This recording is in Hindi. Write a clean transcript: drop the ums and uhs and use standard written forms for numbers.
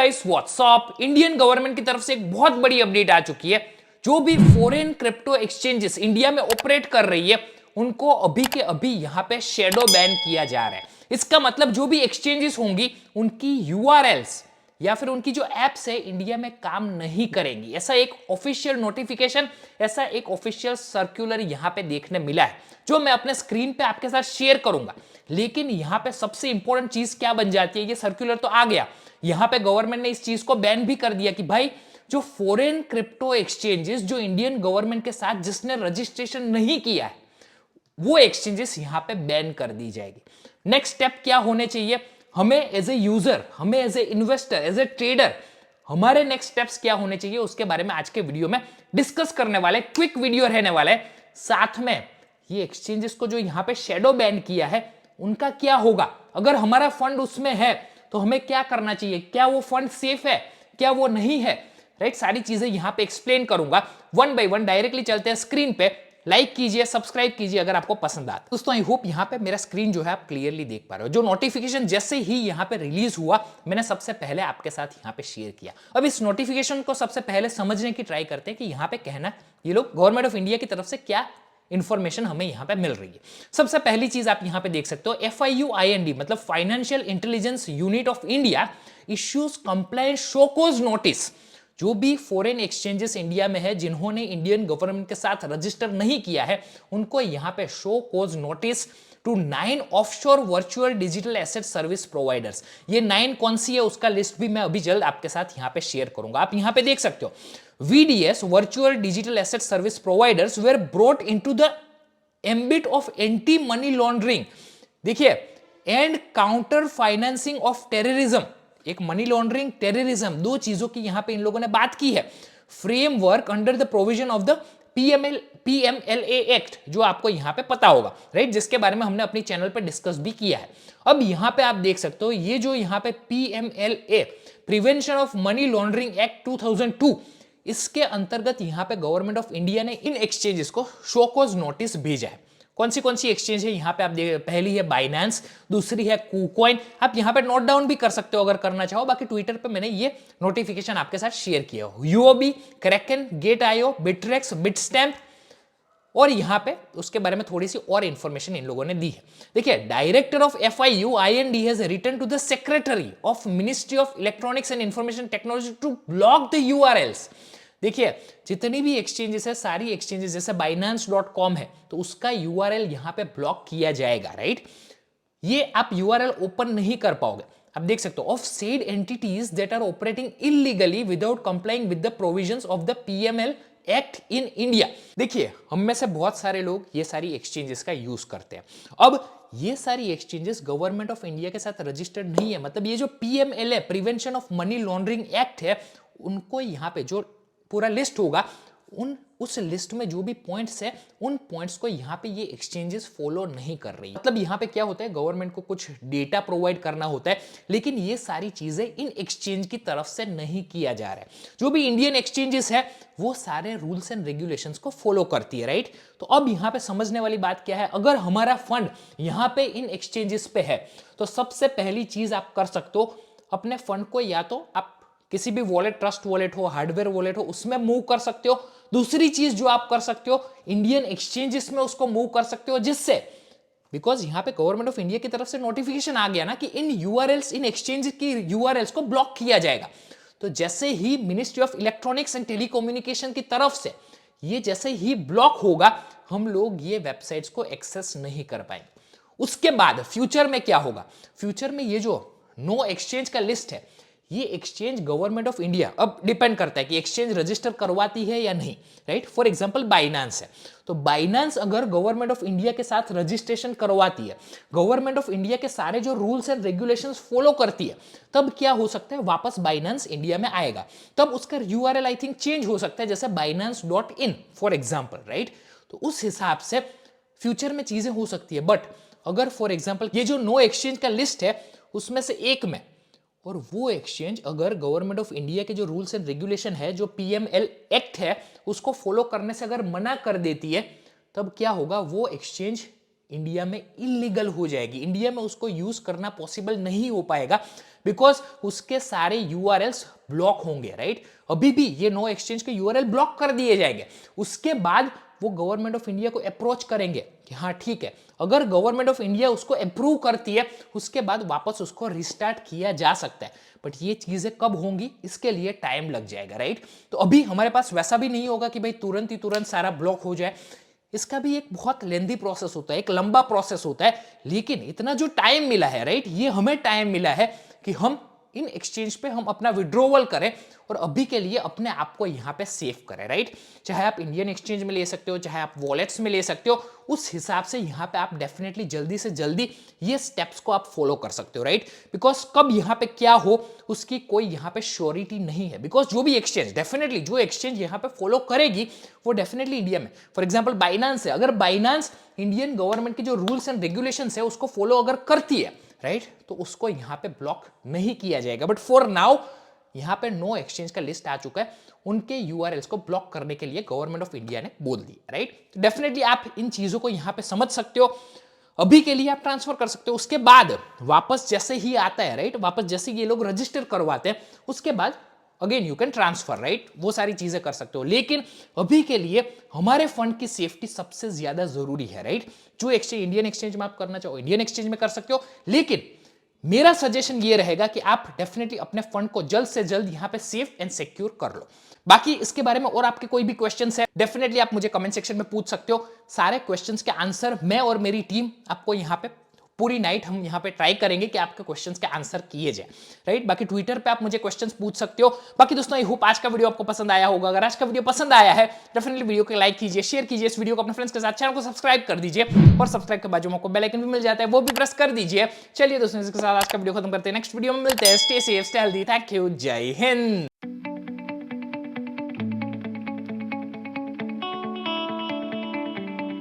गाइस व्हाट्सअप इंडियन गवर्नमेंट की तरफ से एक बहुत बड़ी अपडेट आ चुकी है। जो भी फॉरेन क्रिप्टो एक्सचेंजेस इंडिया में ऑपरेट कर रही है उनको अभी के अभी यहां पे शेडो बैन किया जा रहा है। इसका मतलब जो भी एक्सचेंजेस होंगी उनकी यूआरएल्स या फिर उनकी जो एप्स है इंडिया में काम नहीं करेंगी। ऐसा एक ऑफिशियल नोटिफिकेशन, ऐसा एक ऑफिशियल सर्कुलर यहां पे देखने मिला है जो मैं अपने स्क्रीन पे आपके साथ शेयर करूंगा। लेकिन यहां पे सबसे इंपॉर्टेंट चीज क्या बन जाती है, ये सर्कुलर तो आ गया, यहां पे गवर्नमेंट ने इस चीज को बैन भी कर दिया कि भाई जो फॉरेन क्रिप्टो एक्सचेंजेस जो इंडियन गवर्नमेंट के साथ जिसने रजिस्ट्रेशन नहीं किया है वो एक्सचेंजेस यहां पे बैन कर दी जाएगी। नेक्स्ट स्टेप क्या होने चाहिए, हमें एज ए यूजर, हमें as a investor, as a trader, हमारे नेक्स्ट स्टेप्स क्या होने चाहिए उसके बारे में आज के वीडियो में डिस्कस करने वाले, क्विक वीडियो रहने वाला है। साथ में ये एक्सचेंजेस को जो यहां पे शेडो बैन किया है उनका क्या होगा, अगर हमारा फंड उसमें है तो हमें क्या करना चाहिए, क्या वो फंड सेफ है, क्या वो नहीं है, राइट। सारी चीजें यहां पे एक्सप्लेन करूंगा वन बाय वन। डायरेक्टली चलते हैं स्क्रीन पे, लाइक कीजिए, सब्सक्राइब कीजिए अगर आपको पसंद आता। दोस्तों आई होप यहां पे मेरा स्क्रीन जो है आप क्लियरली देख पा रहे हो। जो नोटिफिकेशन जैसे ही यहां पे रिलीज हुआ मैंने सबसे पहले आपके साथ यहां पे शेयर किया। अब इस नोटिफिकेशन को सबसे पहले समझने की ट्राई करते हैं कि यहां पे कहना ये लोग गवर्नमेंट ऑफ इंडिया की तरफ से क्या इंफॉर्मेशन हमें यहां पे मिल रही है। सबसे पहली चीज आप यहां पे देख सकते हो, FIUIND मतलब financial intelligence unit of India issues compliance show cause notice. जो भी फॉरेन एक्सचेंजेस इंडिया में है जिन्होंने इंडियन गवर्नमेंट के साथ रजिस्टर नहीं किया है उनको यहां पे show cause notice to 9 offshore virtual digital asset service providers. ये 9 कौन सी है उसका लिस्ट भी मैं अभी जल्द आपके साथ यहां पे शेयर करूंगा। आप यहां पे देख सकते हो VDS virtual digital asset service providers were brought into the ambit of anti money laundering, देखिए, and counter financing of terrorism. एक मनी लॉन्ड्रिंग, टेररिज्म, दो चीजों की यहां पे इन लोगों ने बात की है। Framework under the provision of the PMLA act, जो आपको यहां पे पता होगा, राइट, जिसके बारे में हमने अपनी चैनल पे डिस्कस भी किया है। अब यहां पे आप देख सकते हो ये जो यहां पे PMLA prevention of money laundering act 2002, इसके अंतर्गत यहां पे गवर्नमेंट ऑफ इंडिया ने इन एक्सचेंजेस को शोकॉज नोटिस भेजा है। कौन सी एक्सचेंज है यहां पे आप देख, पहली है बाइनेंस, दूसरी है KuCoin। आप यहां पे नोट डाउन भी कर सकते हो अगर करना चाहो, बाकी ट्विटर पे मैंने ये नोटिफिकेशन आपके साथ शेयर किया हो। UOB, Kraken, Gate.io, Bittrex, Bitstamp, और यहां पे उसके बारे में थोड़ी सी और इंफॉर्मेशन इन लोगों ने दी है। देखिए, director of FIUIND has written to the secretary of ministry of electronics and information technology to block the URLs। देखिए, जितनी भी एक्सचेंजेस है, सारी एक्सचेंजेस, जैसे binance.com है तो उसका URL यहां पे ब्लॉक किया जाएगा, राइट। ये आप URL ओपन नहीं कर पाओगे। आप देख सकते हो, of said entities that are operating illegally without complying with the provisions of the PML act in India. देखिए, हम में से बहुत सारे लोग ये सारी एक्सचेंजेस का यूज करते हैं। अब ये सारी एक्सचेंजेस गवर्नमेंट ऑफ इंडिया के साथ रजिस्टर्ड नहीं है, मतलब ये जो PMLA prevention of money laundering act है उनको यहां पे जो पूरा लिस्ट होगा उस लिस्ट में जो भी पॉइंट्स है उन पॉइंट्स को यहां पे ये एक्सचेंजेस फॉलो नहीं कर रही। मतलब यहां पे क्या होता है, गवर्नमेंट को कुछ डेटा प्रोवाइड करना होता है, लेकिन ये सारी चीजें इन एक्सचेंज की तरफ से नहीं किया जा रहा है। जो भी इंडियन एक्सचेंजेस है वो सारे रूल्स एंड रेगुलेशंस को फॉलो करती है, राइट। तो अब यहां पे समझने वाली बात क्या है, अगर हमारा फंड यहां पे इन एक्सचेंजेस पे है तो सबसे पहली चीज आप कर सकते हो, अपने फंड को या तो आप किसी भी वॉलेट, ट्रस्ट वॉलेट हो, हार्डवेयर वॉलेट हो, उसमें मूव कर सकते हो। दूसरी चीज जो आप कर सकते हो, इंडियन एक्सचेंजेस में उसको मूव कर सकते हो, जिससे बिकॉज यहां पे गवर्नमेंट ऑफ इंडिया की तरफ से नोटिफिकेशन आ गया ना कि इन URLs, इन एक्सचेंज की URLs को ब्लॉक किया जाएगा। तो जैसे ही ministry of electronics and telecommunication की तरफ से ये जैसे ही ब्लॉक होगा, हम लोग ये वेबसाइट्स को एक्सेस नहीं कर पाएंगे। उसके बाद फ्यूचर में क्या होगा, फ्यूचर में ये जो नो एक्सचेंज का लिस्ट है, ये एक्सचेंज गवर्नमेंट ऑफ इंडिया, अब डिपेंड करता है कि एक्सचेंज रजिस्टर करवाती है या नहीं, राइट। फॉर एग्जांपल बाइनेंस है, तो बाइनेंस अगर गवर्नमेंट ऑफ इंडिया के साथ रजिस्ट्रेशन करवाती है, गवर्नमेंट ऑफ इंडिया के सारे जो रूल्स एंड रेगुलेशंस फॉलो करती है, तब क्या हो सकता है, वापस बाइनेंस इंडिया में आएगा, तब उसका URL आई थिंक चेंज हो सकता है, जैसे binance.in फॉर एग्जाम्पल, राइट। तो उस हिसाब से फ्यूचर में चीजें हो सकती है। बट अगर फॉर एग्जाम्पल ये जो नो एक्सचेंज का लिस्ट है उसमें से एक में, और वो एक्सचेंज अगर गवर्नमेंट ऑफ इंडिया के जो रूल्स एंड रेगुलेशन है, जो PML एक्ट है, उसको फॉलो करने से अगर मना कर देती है, तब क्या होगा, वो एक्सचेंज इंडिया में इलीगल हो जाएगी, इंडिया में उसको यूज करना पॉसिबल नहीं हो पाएगा, बिकॉज उसके सारे यूआरएल्स ब्लॉक होंगे, राइट। अभी भी ये नो एक्सचेंज के यूआरएल ब्लॉक कर दिए जाएंगे, उसके बाद वो गवर्नमेंट ऑफ इंडिया को अप्रोच करेंगे कि हाँ ठीक है, अगर गवर्नमेंट ऑफ इंडिया उसको अप्रूव करती है उसके बाद वापस उसको रिस्टार्ट किया जा सकता है। बट ये चीजें कब होंगी, इसके लिए टाइम लग जाएगा, राइट। तो अभी हमारे पास वैसा भी नहीं होगा कि भाई तुरंत ही तुरंत सारा ब्लॉक हो जाए, इसका भी एक बहुत लेंदी प्रोसेस होता है, एक लंबा प्रोसेस होता है। लेकिन इतना जो टाइम मिला है, राइट, ये हमें टाइम मिला है कि हम इन एक्सचेंज पे हम अपना विड्रॉवल करें और अभी के लिए अपने आप को यहां पे सेव करें, राइट। चाहे आप इंडियन एक्सचेंज में ले सकते हो, चाहे आप वॉलेट्स में ले सकते हो, उस हिसाब से यहां पे आप डेफिनेटली जल्दी से जल्दी ये स्टेप्स को आप फॉलो कर सकते हो, राइट। बिकॉज कब यहां पे क्या हो उसकी कोई यहां पे श्योरिटी नहीं है, बिकॉज जो भी एक्सचेंज डेफिनेटली जो एक्सचेंज यहां पे फॉलो करेगी वो डेफिनेटली इंडिया में, फॉर एग्जाम्पल बाइनांस है, अगर बाइनांस इंडियन गवर्नमेंट की जो रूल्स एंड रेगुलेशंस है उसको फॉलो अगर करती है, राइट, तो उसको यहां पे ब्लॉक नहीं किया जाएगा। बट फॉर नाउ यहां पे नो एक्सचेंज का लिस्ट आ चुका है, उनके यूआरएल्स को ब्लॉक करने के लिए गवर्नमेंट ऑफ इंडिया ने बोल दिया, राइट। तो डेफिनेटली आप इन चीजों को यहां पे समझ सकते हो, अभी के लिए आप ट्रांसफर कर सकते हो, उसके बाद वापस जैसे ही आता है, राइट, वापस जैसे ये लोग रजिस्टर करवाते हैं उसके बाद again you can transfer, right, वो सारी चीजें कर सकते हो। लेकिन अभी के लिए हमारे फंड की सेफ्टी सबसे ज्यादा जरूरी है, राइट। जो एक्सचेंज इंडियन एक्सचेंज में आप करना चाहो इंडियन एक्सचेंज में कर सकते हो, लेकिन मेरा सजेशन ये रहेगा कि आप डेफिनेटली अपने फंड को जल्द से जल्द यहां पे सेफ एंड सिक्योर कर लो। बाकी इसके बारे में और आपके कोई भी क्वेश्चंस है डेफिनेटली आप मुझे कमेंट सेक्शन में पूछ सकते हो, सारे क्वेश्चंस के आंसर मैं और मेरी टीम आपको यहां पे पूरी नाइट हम यहां पे ट्राई करेंगे कि आपके क्वेश्चंस के आंसर किए जाए, राइट। बाकी ट्विटर पे आप मुझे क्वेश्चंस पूछ सकते हो। बाकी दोस्तों आई होप आज का वीडियो आपको पसंद आया होगा, अगर आज का वीडियो पसंद आया है डेफिनेटली वीडियो को लाइक कीजिए, शेयर कीजिए इस वीडियो को अपने फ्रेंड्स के साथ, चैनल को सब्सक्राइब कर दीजिए और सब्सक्राइब के बाजू में आपको बेल आइकन भी मिल जाता है वो भी प्रेस कर दीजिए। चलिए दोस्तों इसके साथ आज का वीडियो खत्म करते हैं, नेक्स्ट वीडियो में मिलते हैं, stay safe stay healthy, thank you, जय हिंद।